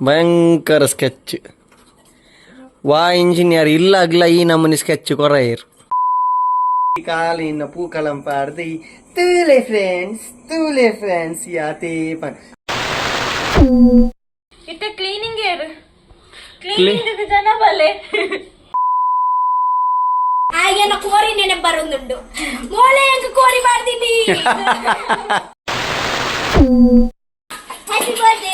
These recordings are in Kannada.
ಭಯಂಕರ ಸ್ಕೆಚ್ ವಾ ಇಂಜಿನಿಯರ್ ಇಲ್ಲ ಅಗ್ಲ ಈ ನಮ್ಮನಿ ಸ್ಕೆಚ್ ಕೊರಯರ್ ಕಾಲಿನ ಪೂಕಲಂ ಪಾಡ್ದು ತೂಲೆ ಫ್ರೆಂಡ್ಸ್ ಯಾತೇ ಪನ್ ಇತ್ತೆ ಕ್ಲೀನಿಂಗ್ ಏರ್ ಕ್ಲೀನಿಂಗ್ ಜನ ಬಲೆ ಆಯ್ನ ಕೋರಿ ನೆನಪು ಬರುಂದುಂಡು ಮೋಳೆ ಎಂಕ ಕೋರಿ ಮಾಡ್ತೀನಿ ಹ್ಯಾಪಿ ಬರ್ತ್ಡೇ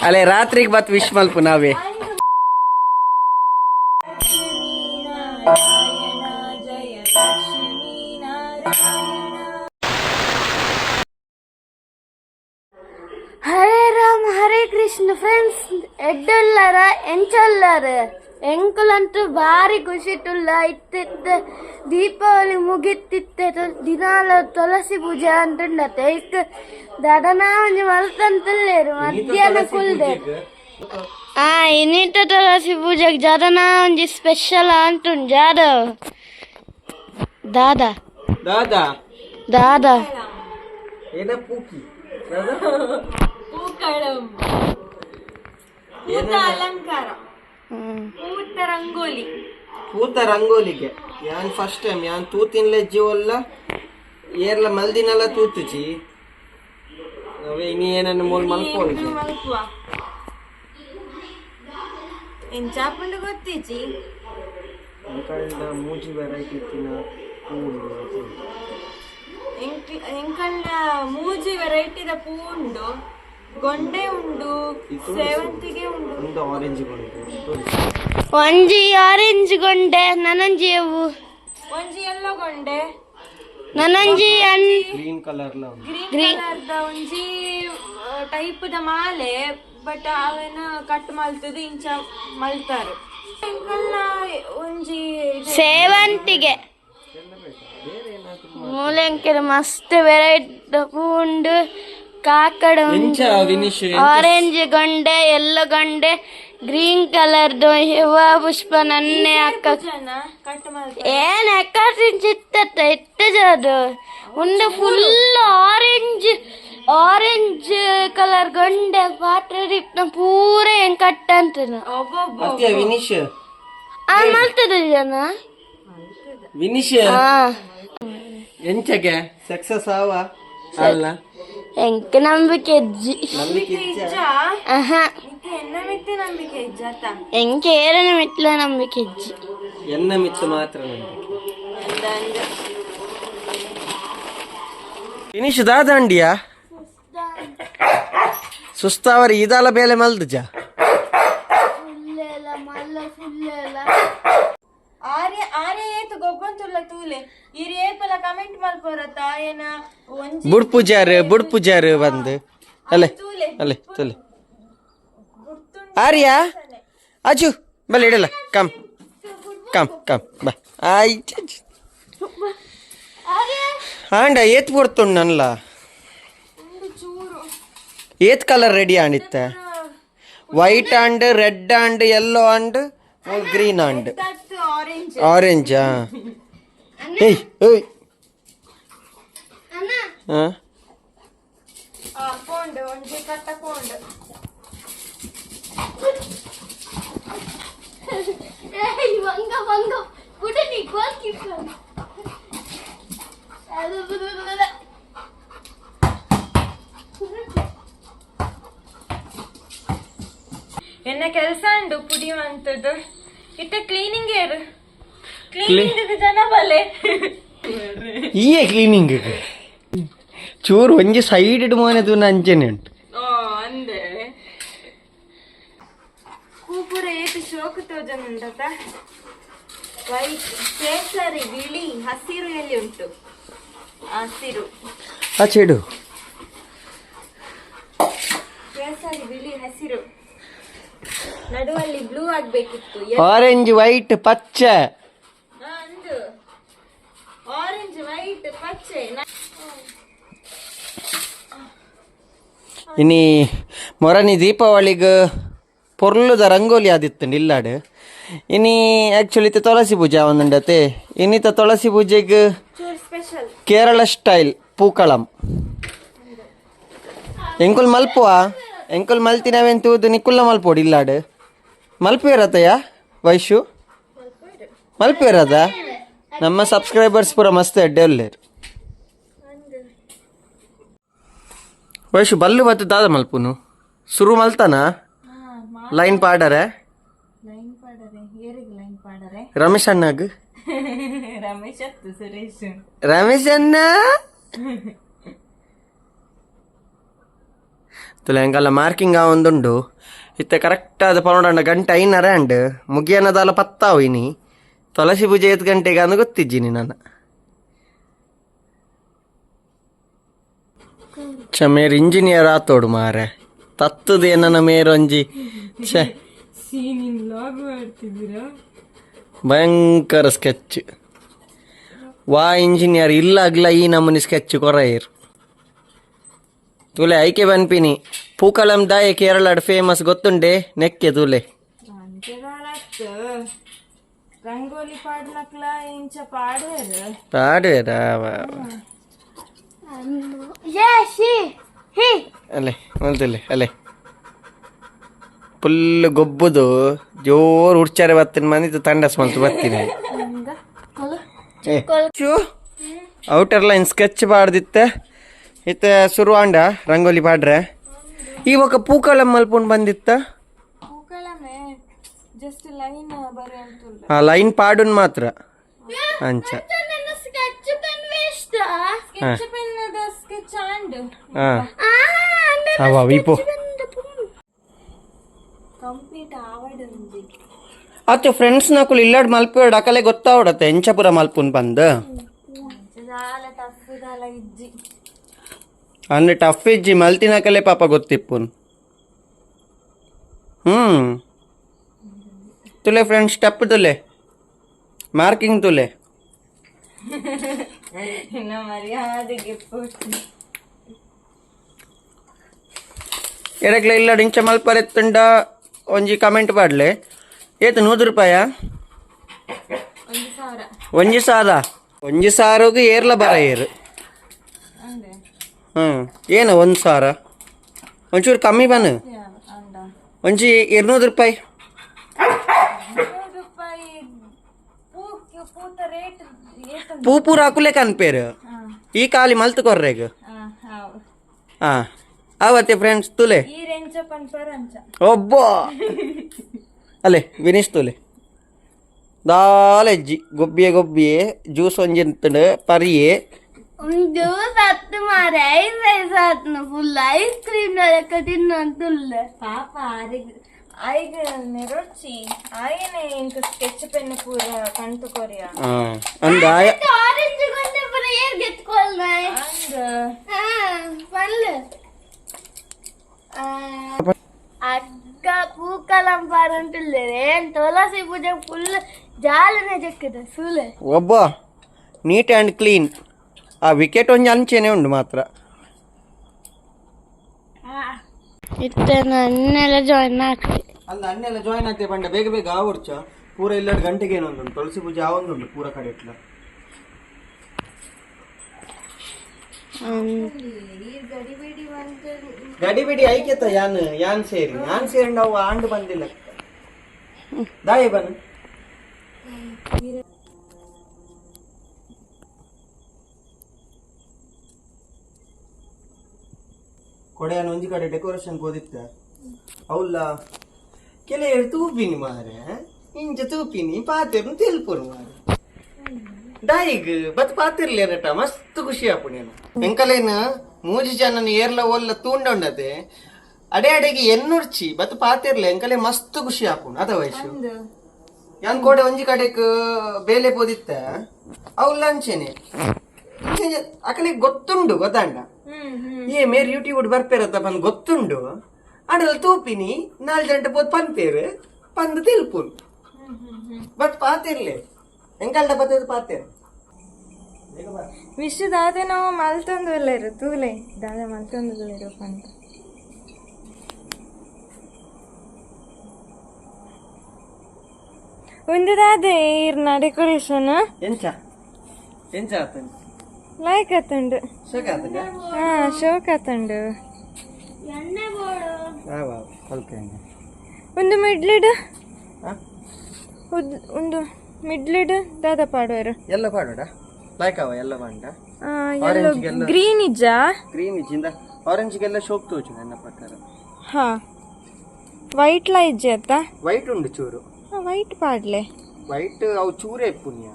ಅಲೆ ರಾತ್ರಿಗೆ ಬತ್ ವಿಶ್ ಮಲ್ಪು ನಾವೇ ಹರೇ ರಾಮ ಹರೇ ಕೃಷ್ಣ ಫ್ರೆಂಡ್ಸ್ ಎಡ್ಡುಲ್ಲಾರ ಎಂಚೊಲ್ಲಾರ ಎಂಕುಲಂತೂ ಭಾರಿ ಖುಷಿಟುಲ್ಲ ಇತ್ತಿತ್ತ ದೀಪಾವಳಿ ಮುಗಿತ್ತಿತ್ತೆ ದಿನಾಲ ತುಳಸಿ ಪೂಜೆ ಅಂತುಂಡತೆ ಇಕ್ ದಡನ ಒಂಜಿ ಮಲ್ತಂತಲ್ಲೇರು ಮಧ್ಯಾಹ್ನ ಕುಲ್ದೆ ಇನ್ನಿಟ್ಟ ತುಳಸಿ ಪೂಜೆಗೆ ಜಡನ ಒಂಜಿ ಸ್ಪೆಷಲ್ ಅಂತುಂಡು ಜಾದವ್ ದಾದಾ ದಾದಾ ದಾದಾ ಏನ ಪೂಕಿ ಪೂಕಳಂ ಪೂತ ಅಲಂಕಾರ ಪೂತ ರಂಗೋಲಿ ಪೂತ ರಂಗೋಲಿಗೆ ಯಾನ್ ಫಸ್ಟ್ ಟೈಮ್ ಯಾನ್ ತೂತಿನ್ಲೆ ಜೀವಲ್ಲ ಏರ್ಲ ಮಲ್ದಿನೆಲ್ಲ ತೂತುಚಿ ಅವೇ ಇನಿ ಏನನ್ನು ಮೂಲ್ ಮಲ್ಕೊಳ್ಳಿ ಮಲ್ಪುವ ಎಂಚಾಪುಂಡು ಗೊತ್ತಿಚಿ ಅಂಕಲ್ಡ ಮೂಜಿ ವೆರೈಟಿ ಇತ್ತಿನ ಎಂಕಲ್ನ ಮೂಜಿ ವೆರೈಟಿದ ಪೂ ಉಂಡು ಗೊಂಡೆ ಉಂಡು ಸೇವಂತಿಗೆ ಉಂಡು ಒಂದು ಆರೆಂಜ್ ಗೊಂಡೆ ಒಂಜಿ ಆರೆಂಜ್ ಗೊಂಡೆ ನನಂಜಿ ಅವು ಒಂಜಿ ಎಲ್ಲೋ ಗೊಂಡೆ ನನಂಜಿ ಗ್ರೀನ್ ಕಲರ್ ಲ ಗ್ರೀನ್ ಕಲರ್ದ ಒಂಜಿ ಟೈಪ್ ದ ಮಾಲೆ ಬಟ್ ಅವೇನ ಕಟ್ ಮಲ್ತದ ಇಂಚ ಮಲ್ತಾರು ಎಂಕಲ್ನ ಒಂಜಿ ಸೇವಂತಿಗೆ ಮೂಲೆಂಕೆಲ ಮಸ್ತ್ ವೆರೈಟಿ ಪೂಂಡು ಕಾಕಡ ಆರೆಂಜ್ ಗೊಂಡೆ ಎಲ್ಲೋ ಗೊಂಡೆ ಗ್ರೀನ್ ಕಲರ್ದು ಹೂವ ಪುಷ್ಪ ನನ್ನೆ ಅಕ್ಕ ಜನ ಕಟ್ ಮಲ್ತ ಏನ್ ಚಿತ್ತ ಇಟ್ಟು ಜದು ಒಂದು ಫುಲ್ ಆರೆಂಜ್ ಕಲರ್ ಗೊಂಡೆ ಪಾತ್ರ ಪೂರ ಹೆಂಗ್ ಕಟ್ ಅಂತ ಒಬ್ಬೊಬ್ಬ ವಿನಿಶ್ ಮಲ್ತದ ಜನ ವಿನಿಶ್ ಎಂಚಗೆ ಸಕ್ಸಸ್ ಆವ ಅಲ್ಲ ಎಂಕ ನಂಬಿಕೆ ಅಜ್ಜಿ ನಂಬಿಕೆ ಇಜ್ಜ ಆಹಾ ನಿಕ್ಕೆ ಎನ್ನ ಮಿತ್ತೆ ನಂಬಿಕೆ ಇಜ್ಜಾತ ಎಂಕ ಏರನ ಮೆಟ್ಲ ನಂಬಿಕೆ ಅಜ್ಜಿ ಎನ್ನ ಮಿತ್ತು ಮಾತ್ರ ನಂಬಿಕೆ ವಿನಿಶ್ ದಾದಂಡಿಯಾ ಸುಸ್ತಾವರಿ ಇದಾಲ ಬೇಲೆ ಮಲ್ದಜ ಆರ್ಯ ಆರ್ಯ ಏತು ಗೊಬ್ಬಂತುಲ್ಲ ತೂಲೆ ಇರಿ ಏಪಲ ಕಮೆಂಟ್ ಮಲ್ಪರತ್ತ ಏನ ಒಂಜಿ ಬುಡ್ ಪೂಜಾರ್ ಬಂದು ಅಲ್ಲೇ ಅಲ್ಲೇ ತಲೆ ಆರ್ಯ ಅಜು ಬಲ್ಲ ಇಡಲ್ಲ ಕಮ್ ಬಾ ಆಯ್ತು ಆಂಡ ಏತ್ ಬರ್ತುಂಡು ನನ್ಲ ಏತ್ ಕಲರ್ ರೆಡಿ ಆಂಡಿತ್ತ white and red and yellow and green and orange ಆರೆಂಜಾ ಏಯ್ ಏಯ್ ಹಾಂ ಕೋಂಡು ಒಂಜಿ ಕಟ್ಟ ಕೋಂಡು ಎನ್ನ ಕೆಲಸ ಉಂಡು ಪುಡಿಯುವಂತದ್ದು ಇತ್ತೆ ಕ್ಲೀನಿಂಗ್ ಏರು ಕ್ಲೀನಿಂಗ್ ಜನ ಬಲೆ ಈಯೇ ಕ್ಲೀನಿಂಗ್ ಚೂರು ಒಂಜಿ ಸೈಡ್ ಇಡು ಮೋನೆದು ಅಂಚನೆ ಉಂಟು ಅಂದೆ ಕೂಪುರ ಏತು ಶೋಕು ತೋಜನುಂಟತ ವೈಟ್ ಕೇಸರಿ ಬಿಳಿ ಹಸಿರು ಎಲ್ಲಿ ಉಂಟು ಹಸಿರು ಆಚೆಡು ಕೇಸರಿ ಬಿಳಿ ಹಸಿರು ನಡುವಲ್ಲಿ ಬ್ಲೂ ಆಗ್ಬೇಕಿತ್ತು ಆರೆಂಜ್ ವೈಟ್ ಪಚ್ಚೆ ಅಂದು ಆರೆಂಜ್ ವೈಟ್ ಪಚ್ಚೆ ಇನಿ ಮೊರನಿ ದೀಪಾವಳಿಗೆ ಪೊರ್ಲುದ ರಂಗೋಲಿ ಆದಿತ್ತು ಇಲ್ಲಾಡು ಇನಿ ಆ್ಯಕ್ಚುಲಿ ತುಳಸಿ ಪೂಜೆ ಒಂದುಂಡತೆ ಇನ್ನಿತ ತುಳಸಿ ಪೂಜೆಗೆ ಕೇರಳ ಸ್ಟೈಲ್ ಪೂಕಳಂ ಎಂಕುಲ್ ಮಲ್ಪುವ ಎಂಕಲ್ ಮಲ್ತಿನವೇನು ತೂದು ನಿಕ್ಕುಲ್ಲ ಮಲ್ಪೋಡಿ ಇಲ್ಲಾಡು ಮಲ್ಪೇರತಯ್ಯ ವೈಶು ಮಲ್ಪೇರದ ನಮ್ಮ ಸಬ್ಸ್ಕ್ರೈಬರ್ಸ್ ಪೂರ ಮಸ್ತ್ ಎಡ್ಡೆ ಒಲ್ಲೇರು ವೈಶು ಬಲ್ಲು ಬತ್ತು ದಾದ ಮಲ್ಪುನು ಶುರು ಮಲ್ತಾನ ಲೈನ್ ಪಾಡರೆ ರಮೇಶ್ ಅಣ್ಣಗ್ ರಮೇಶ್ ಅಣ್ಣ ತುಲೆ ಎಂಕಲ್ಲ ಮಾರ್ಕಿಂಗ್ ಒಂದುಂಡು ಇತ್ತೆ ಕರೆಕ್ಟ್ ಆದ ಪನ್ನೊಂಡ ಗಂಟೆ ಐನರ ಅಂಡ್ ಮುಗಿಯನದಾಲ ಪತ್ತಾವು ಇನಿ ತುಳಸಿ ಪೂಜೆ 5 ಗಂಟೆಗೆ ಅಂದು ಗೊತ್ತಿಜ್ಜಿನಿ ನಾನು ಮೇರ್ ಇಂಜಿನಿಯರ್ ಆತೋಡು ಮಾರೆ ತತ್ತದ ಏನನ ಮೇರೊಂಜಿ ಭಯಂಕರ ಸ್ಕೆಚ್ ವಾ ಇಂಜಿನಿಯರ್ ಇಲ್ಲಾಗ್ಲ ಈ ನಮೂನಿ ಸ್ಕೆಚ್ ಕೊರೆಯರು ತುಲೆ ಐಕೆ ಬನ್ಪಿನಿ ಪೂಕಳಂ ದಾಯ ಕೇರಳಡ್ ಫೇಮಸ್ ಗೊತ್ತುಂಡೆ ನೆಕ್ಕೆ ತುಲೆ ರಂಗೋಲಿ ಪಾಡ್ಲಕ್ಲ ಇಂಚ ಪಾಡ್ವೇರು ಪಾಡ್ವೇರಾ ಅಲ್ಲೇ ಮಲ್ತುಲೆ ಅಲ್ಲೇ ಫುಲ್ ಗೊಬ್ಬುದು ಜೋರು ಉಡ್ಚಾರೆ ಬರ್ತೀನಿ ಮಂದಿತ್ತು ತಂಡಸ್ ಮಲ್ತು ಬರ್ತೀನಿ ಔಟರ್ ಲೈನ್ ಸ್ಕೆಚ್ ಪಾಡ್ದಿತ್ತೆ ಇತ್ತ ಶುರುವಾಂಡ ರಂಗೋಲಿ ಪಾಡ್ರೆ ಇವಾಗ ಪೂಕಳಂ ಮಲ್ಪುಂಡು ಬಂದಿತ್ತ ಆ ಲೈನ್ ಪಾಡುನ್ ಮಾತ್ರ ಅಂಚ ಅವ ವಿಪೋ ಅತ್ತು ಫ್ರೆಂಡ್ಸ್ ನಾಕುಲು ಇಲ್ಲಾಡ್ ಮಲ್ಪೇಡ್ ಅಕಲೆ ಗೊತ್ತಾವಡತ್ತೆ ಎಂಚಪುರ ಮಲ್ಪುನ್ ಬಂದು ಅಂದ್ರೆ ಟಫ್ ಇಜ್ಜಿ ಮಲ್ತಿನಕಲೆ ಪಾಪ ಗೊತ್ತಿಪ್ಪುನ್ ತುಲೆ ಫ್ರೆಂಡ್ಸ್ ಸ್ಟೆಪ್ ತುಲೆ ಮಾರ್ಕಿಂಗ್ ತುಲೆ ಎಡಕ್ಲೆ ಇಲ್ಲಾಡ್ ಇಂಚ ಮಲ್ಪರೆತ್ತುಂಡ ಒಂಜಿ ಕಮೆಂಟ್ ಪಾಡ್ಲೆ ಏತು 100 ರೂಪಾಯ 1,000 1,000ಗೆ ಏರ್ಲ ಬರ ಏರು ಏನು 1,000 ಒಂಚೂರು ಕಮ್ಮಿ ಬನ್ನು ಒಂಜಿ 200 ರೂಪಾಯಿ ಪೂರ ಹಾಕುಲೆ ಕನ್ಪೇರು ಈ ಕಾಲಿ ಮಲ್ತು ಕೊರ್ರೆಗ ಹಾಂ ಅವತ್ತೆ ಫ್ರೆಂಡ್ಸ್ ತುಲೆ ಒಬ್ಬ ಅಲ್ಲೇ ವಿನೀಶ್ ತುಲೆ ದಾಲೆಜ್ಜಿ ಗೊಬ್ಬಿಯೆ ಜ್ಯೂಸ್ ಒಂಜಿ ಎಂತಂಡು ಪರಿಯೆ ಒಂದು ಸತ್ತು ಮಾರ ಐದು ಫುಲ್ ಐಸ್ ಕ್ರೀಮ್ ತಿನ್ನಂತುಲ್ಲ ಪಾಪ ಆಯ್ಗ ನೆರೊಚ್ಚಿ ಆಯನೆ ಇಂಕ ಸ್ಕೆಚ್ ಪೆನ್ ಪೂರ ಕಂತು ಕೊರಿಯ ಅಂದ ಆರೆಂಜ್ ಗೊಂಡೆ ಪೂರ ಏರ್ ಗೆತ್ಕೊಳ್ನ ಅಂದ ಪಲ್ಲೆ ಅಕ್ಕ ಪೂಕಲಂ ಪಾರಂಟಿಲ್ಲರೆ ತುಳಸಿ ಪೂಜೆ ಫುಲ್ ಜಾಲನೆ ಜಕ್ಕದ ಸೂಲೆ ಒಬ್ಬ ನೀಟ್ ಆ್ಯಂಡ್ ಕ್ಲೀನ್ ಆ ವಿಕೆಟ್ ಒಂಜಿ ಅಂಚೆನೆ ಉಂಡು ಮಾತ್ರ ಇತ್ತನ ಅನ್ನೆಲ್ಲ ಜಾಯಿನ್ ಆಗ್ತದೆ ಅಂದ ಅನ್ನೆಲ್ಲ ಜಾಯಿನ್ ಆಗ್ತದೆ ಬಂಡ ಬೇಗ ಬೇಗ ಆವರ್ಚ ಪೂರ ಇಲ್ಲಾಡ್ ಗಂಟೆಗೆ ಏನೊಂದುಂಟು ತುಳಸಿ ಪೂಜೆ ಆವೊಂದುಂಟು ಪೂರ ಕಡೆ ಇಟ್ಲ ಗಡಿಬಿಡಿ ಐಕ್ಯತ ಯಾನ್ ಸೇರಿ ನಾವು ಆಂಡು ಬಂದಿಲ್ಲ ದಾಯಿ ಬನ್ ಕೊಡೆಯನ್ನು ಒಂಜಿ ಕಡೆ ಡೆಕೋರೇಷನ್ ಓದಿತ್ತ ಅವಲ್ಲ ಕೆಲ ತೂಪಿನಿ ಮಾರೆ ಇಂಚ ತೂಪಿನಿ ಪಾತೆರ್ನು ತೆಲ್ಪುರು ಮಾರೆ ದಾಯಿಗ್ ಬತ್ ಪಾತಿರ್ಲೇನಟ ಮಸ್ತ್ ಖುಷಿ ಆಪುಣೇನು ಎಂಕಲೇನ ಮೂಜಿ ಜನನ ಏರ್ಲ ಒಲ್ಲ ತೂಂಡೊಂಡತೆ ಅಡೆ ಅಡೆಗೆ ಎನ್ನುರ್ಚಿ ಬತ್ ಪಾತಿರ್ಲೆ ಎಂಕಲೆ ಮಸ್ತ್ ಖುಷಿ ಆಪುಣ ಅದ ವಯಸ್ಸು ಯಾನ್ ಕೋಡೆ ಒಂಜಿ ಕಡೆಕ್ ಬೇಲೆ ಪೋದಿತ್ತ ಅವಲ್ಲ ಅಂಚೆನೆ ಅಕಲೆ ಗೊತ್ತುಂಡು ಗೊತ್ತಾಂಡ ಮೇರ್ ಯೂಟ್ಯೂಬ್ ಬರ್ಪೇರತ್ತ ಬಂದ್ ಗೊತ್ತುಂಡು ಅಡಲ್ ತೂಪಿನಿ 4 ಗಂಟೆ ಪೋದ್ ಪನ್ಪೇರು ಪಂದು ತಿಲ್ಪುನ್ ಬಟ್ ಪಾತಿರ್ಲೆ ಎಂಕಲ್ಡ ಬತ್ತದ ಪಾತೇರು ವಿಶ್ವ ದಾದೆ ನಾವು ಮಲ್ತೊಂದು ಎಲ್ಲರು ತೂಲೆ ದಾದೆ ಮಲ್ತೊಂದು ಪಂತ ಒಂದು ದಾದೆ ಇರ್ನ ಡೆಕೋರೇಷನ್ ಎಂಚ ಆತಂಡು ಲೈಕ್ ಆತಂಡು ಶೋಕ ಆತಂಡ ಶೋಕ್ ಆತಂಡು ಎಣ್ಣೆ ಬೋಡು ಒಂದು ಮಿಡ್ಲಿಡ್ ಒಂದು ಮಿಡ್ಲಿಡ್ ದಾದ ಪಾಡೋರು ಎಲ್ಲ ಪಾಡೋಡ ಲೈಕ್ ಅವ ಎಲ್ಲ ಬಂಡ ಗ್ರೀನ್ ಇಜ್ಜಾ ಗ್ರೀನ್ ಇಜ್ಜಿಂದ ಆರೆಂಜ್ಗೆಲ್ಲ ಶೋಕ್ ತೋಚು ನನ್ನ ಪ್ರಕಾರ. ಹಾ ವೈಟ್ ಲಾ ಇಜ್ಜೆ ಅತ್ತ ವೈಟ್ ಉಂಡು ಚೂರು. ವೈಟ್ ಪಾಡ್ಲೆ ವೈಟ್ ಅವು ಚೂರೇ ಪುಣ್ಯ.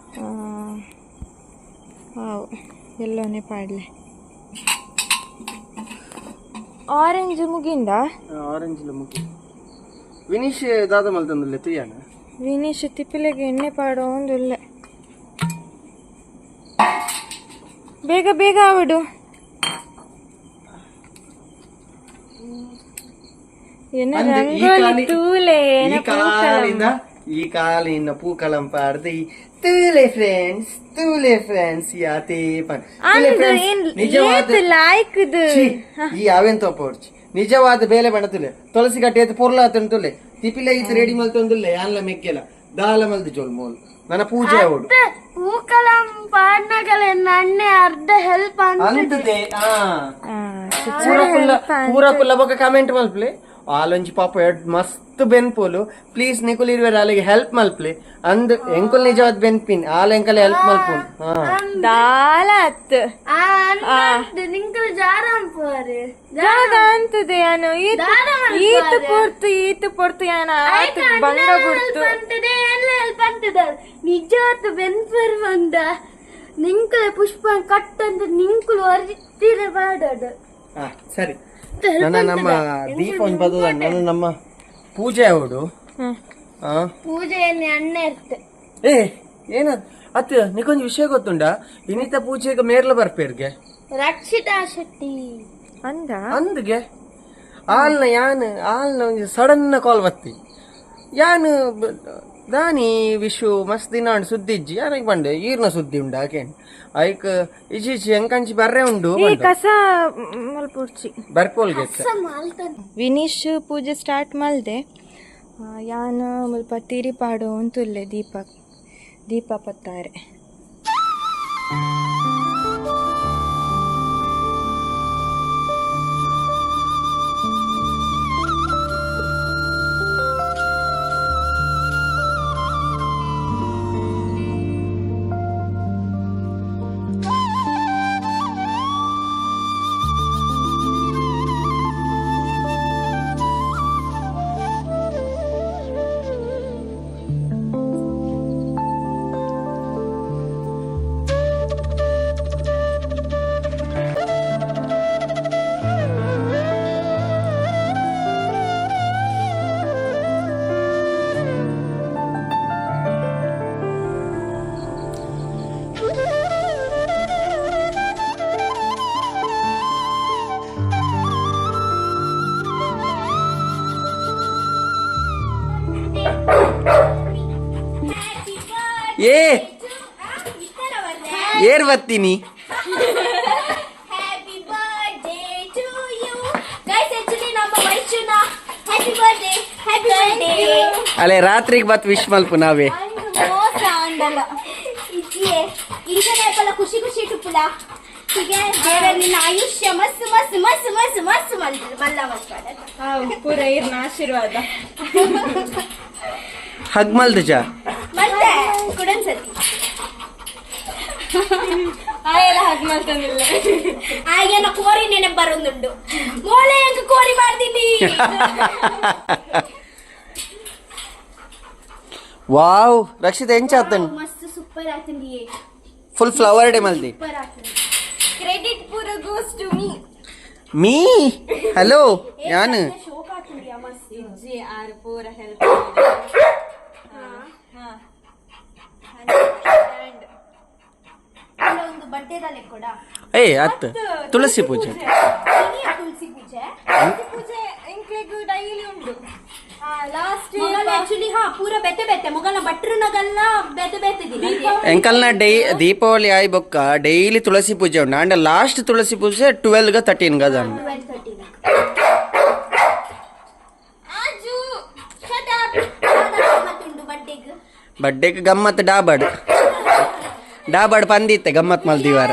ಹಾವು ಎಲ್ಲೋನೇ ಪಾಡ್ಲೆ. ಆರೆಂಜ್ ಮುಗಿಂದ ಆರೆಂಜ್ ಮುಗಿ ವಿನೀಶ್ ದಾದ ಮಲ್ತಂದುಲ್ಲೆ ತುಯ್ಯಾನ ವಿನೀಶ್ ತಿಪ್ಪಿಲೆಗೆ ಎಣ್ಣೆ ಪಾಡೋ ಒಂದುಲ್ಲೆ ಬೇಗ ಬೇಗ ಆವಿಡು. ಏನ ರಂಗೋಲಿ ತೂಲೆ ಈ ಕಾಲಿನ ಪೂಕಲಂ ಪಾಡ್ದು ತೂಲೆ ಫ್ರೆಂಡ್ಸ್ ಯಾತೆ ನಿಜವಾದ ಲಾಯ್ಕದು ಈ ಅವೆಂತ ಪೋರ್ಚ್ ನಿಜವಾದ ಬೇಲೆ ಬಣತುಲೆ ತುಳಸಿ ಕಟ್ಟೆ ಪೊರ್ಲ ತಂತುಲೆ ತಿಪಿಲೆ ಇತ್ತು ರೆಡಿ ಮಲ್ತೊಂದುಲ್ಲೆ ಯಾನ್ಲ ಮೆಕ್ಕೆಲ ದಾಲ ಮಲ್ದು ಜೋಲ್ ಮೋಲ್ ನನ್ನ ಪೂಜೆ ಅವಡು ಪೂಕಲಂ ಪಾಡ್ನಗಲೆ ನನ್ನೆ ಅರ್ಧ ಹೆಲ್ಪ್ ಅಂತದೆ. ಪೂರಕುಲ್ಲ ಬೊಕ ಕಮೆಂಟ್ ಮಲ್ಪ್ಲೆ ಆಲೊಂಜಿ ಪಾಪ ಎಡ್ ಮಸ್ತ್ ಬೆನ್ಪೋಲು ಪ್ಲೀಸ್ ನಿಕುಲ್ ಇರುವೆ ಅಲ್ಲಿಗೆ ಹೆಲ್ಪ್ ಮಲ್ಪ್ಲೆ ಅಂದ್ ಎಂಕುಲ್ ನಿಜವಾದ ಬೆನ್ಪಿನ್ ಆಲ ಎಂಕಲ್ ಹೆಲ್ಪ್ ಮಲ್ಪುನ್ ದಾಲತ್ ನಿಂಕಲ್ ಜಾರಂ ಪೋರೆ ಜಾಗ ಅಂತದೆ ಯಾನು ಈತು ಪೊರ್ತು ಯಾನ ಆತು ಬಂಗ ಬಿಡ್ತು ಅಂತದೆ ಎಲ್ಲ ಹೆಲ್ಪ್ ಅಂತದ ನಿಜವಾದ ಬೆನ್ಪರ್ ಬಂದ ನಿಂಕಲ್ ಪುಷ್ಪ ಕಟ್ ಅಂತ ನಿಂಕುಲ್ ಹೊರತಿರ ಬಾಡೋದು. ಸರಿ ನಮ್ಮ ದೀಪ ಒಂದು ಬದಲ ನಾನು ನಮ್ಮ ಪೂಜೆ ಅವಡು ಪೂಜೆಯಲ್ಲಿ ಅಣ್ಣೆ ಇರ್ತೆ. ಏನ ಅತ್ ನಿಕೊಂದು ವಿಷಯ ಗೊತ್ತುಂಡ ವಿನೀತ ಪೂಜೆಗೆ ಮೇರ್ಲ ಬರ್ಪೇರ್ಗೆ ರಕ್ಷಿತಾ ಶೆಟ್ಟಿ ಅಂದ್ಗೆ ಆಲ್ನ ಒಂದು ಸಡನ್ ಕಾಲ್ ಬತ್ತಿ ಯಾನು ದಾನಿ ವಿಶು ಮಸ್ತ್ ದಿನ ಸುದ್ದಿ ಇಜ್ಜಿ ಯಾರಿಗೆ ಬಂಡೆ ಈರ್ನ ಸುದ್ದಿ ಉಂಡ ಆಕೇನ್ ಐಕ್ ಇಜಿ ಎಂಕಂಚಿ ಬರ್ರೆ ಉಂಡು ಕಸ ಮಲ್ಪುರ್ಚಿ ಬರ್ಪೋಲ್ಗೆ ವಿನೀಶ್ ಪೂಜೆ ಸ್ಟಾರ್ಟ್ ಮಲ್ದೆ ಯಾನ ಮುಲ್ಪ ತಿರಿ ಪಾಡು ಅಂತುಲ್ಲೆ ದೀಪ ಪತ್ತಾರೆ. ಏರ್ ಬತ್ತೀನಿ ಅಲ್ಲೇ ರಾತ್ರಿಗೆ ಬತ್ ವಿಶ್ ಮಲ್ಪು ನಾವೇ ಖುಷಿ ಖುಷಿ ಟುಪ್ಪುಲ ದೇವರಿನ ಆಯುಷ್ಯ ಮಸ್ತ್ ಮಸ್ತ್ ಮಸ್ತ್ ಮಸ್ತ್ ಮಸ್ತ್ ಮಲ್ಲ ಪೂರ ಇರ್ನ ಆಶೀರ್ವಾದ ಹಗ್ ಮಲ್ದ ಜಾ ಮತ್ತೆ ಕುಡನ್ಸತಿ ಆಯೆಲ್ಲ ಹಗ್ ಮಲ್ತಂದಿಲ್ಲ ಆಯ್ಯನ ಕೋರಿ ನೆನಪು ಬರೋದುಂಡು ಮೋಳೆ ಹೆಂಗ ಕೋರಿ ಮಾಡ್ತೀನಿ. ವಾವ್ ರಕ್ಷಿತ ಎಂಚ ಆತನ್ ಮಸ್ತ್ ಸೂಪರ್ ಆತಂಡಿ ಫುಲ್ ಫ್ಲವರ್ ಡೇ ಮಲ್ದಿ ಸೂಪರ್ ಆತಂಡಿ. ಕ್ರೆಡಿಟ್ ಪೂರ ಗೋಸ್ ಟು ಮೀ ಹಲೋ ಯಾನ್ ಶೋಕ್ ಆತಂಡಿ ಮಸ್ತ್ ಇಜ್ಜಿ ಆರ್ ಪೂರ ಹೆಲ್ಪ್ ಒಂದು ಬಡ್ಡೆದಲ್ಲೇ ಕೂಡ ಅತ್ತ ತುಳಸಿ ಪೂಜೆ ತುಳಸಿ ಪೂಜೆ ಇಂಕ್ಲೆಗ್ ಡೈಲಿ ಉಂಡು ಲಾಸ್ಟ್ ಆಕ್ಚುಲಿ ಪೂರ ಬೆತ್ತೆ ಬೆತ್ತೆ ಮೊಗಲ ಭಟ್ರನಗಲ್ಲ ಬೆತ್ತೆ ಬೆತ್ತಿದ್ದೀನಿ ಎಂಕಲ್ನ ದೀಪಾವಳಿ ಆಯ್ ಬೊಕ್ಕ ಡೈಲಿ ತುಳಸಿ ಪೂಜೆ ಉಂಡು ಅಂಡ್ ಲಾಸ್ಟ್ ತುಳಸಿ ಪೂಜೆ 12 13 ಗದನ್ ಬಡ್ಡೆಗೆ ಗಮ್ಮತ್ ಡಾಬಡ್ ಪಂದಿತ್ತೆ ಗಮ್ಮತ್ ಮಲ್ದಿವಾರ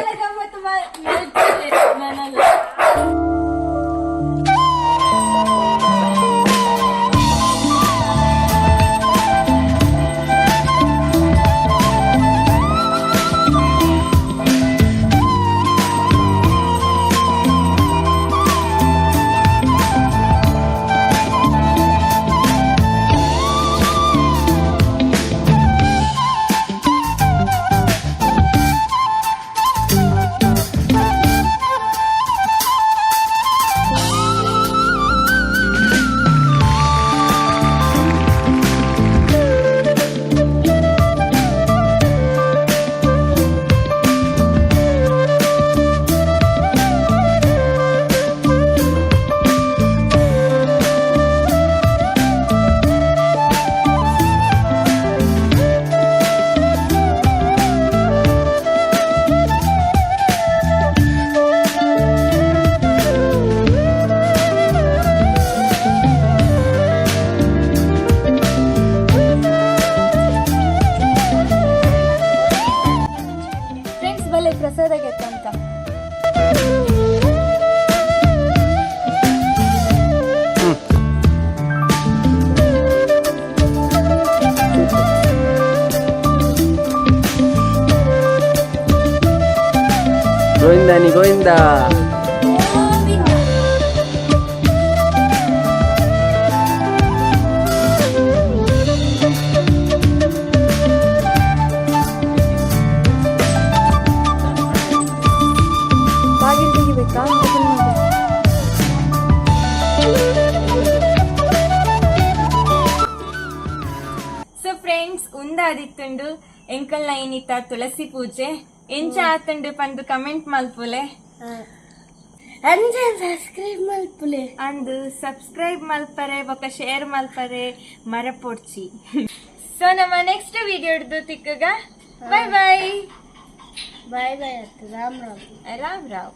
ಗೋವಿಂದನಿ ಗೋವಿಂದ. ಬಾಗಿಲು ತೆಗಿಬೇಕಾ? ಸೊ ಫ್ರೆಂಡ್ಸ್ ಉಂದಾದಿತ್ತುಂಡು ಎಂಕಲ್ನ ಏನಿತ್ತ ತುಳಸಿ ಪೂಜೆ ಎಂಚ ಆತುಂಡು ಪಂದು ಕಮೆಂಟ್ ಮಲ್ಪುಲೆ ಅಂಜೆ ಸಬ್ಸ್ಕ್ರೈಬ್ ಮಲ್ಪುಲೆ ಅಂದು ಸಬ್ಸ್ಕ್ರೈಬ್ ಮಲ್ಪರೆ ಬೊಕ್ಕ ಶೇರ್ ಮಲ್ಪರೆ ಮರಪೊಡ್ಚಿ. ಸೊ ನಮ್ಮ ನೆಕ್ಸ್ಟ್ ವಿಡಿಯೋ ಹಿಡ್ದು ತಿಕ್ಕಗ ಬಾಯ್ ಬಾಯ್ ಬಾಯ್ ಬಾಯ್ ರಾಮ್ ರಾಮ್ ರಾಮ್ ರಾವ್.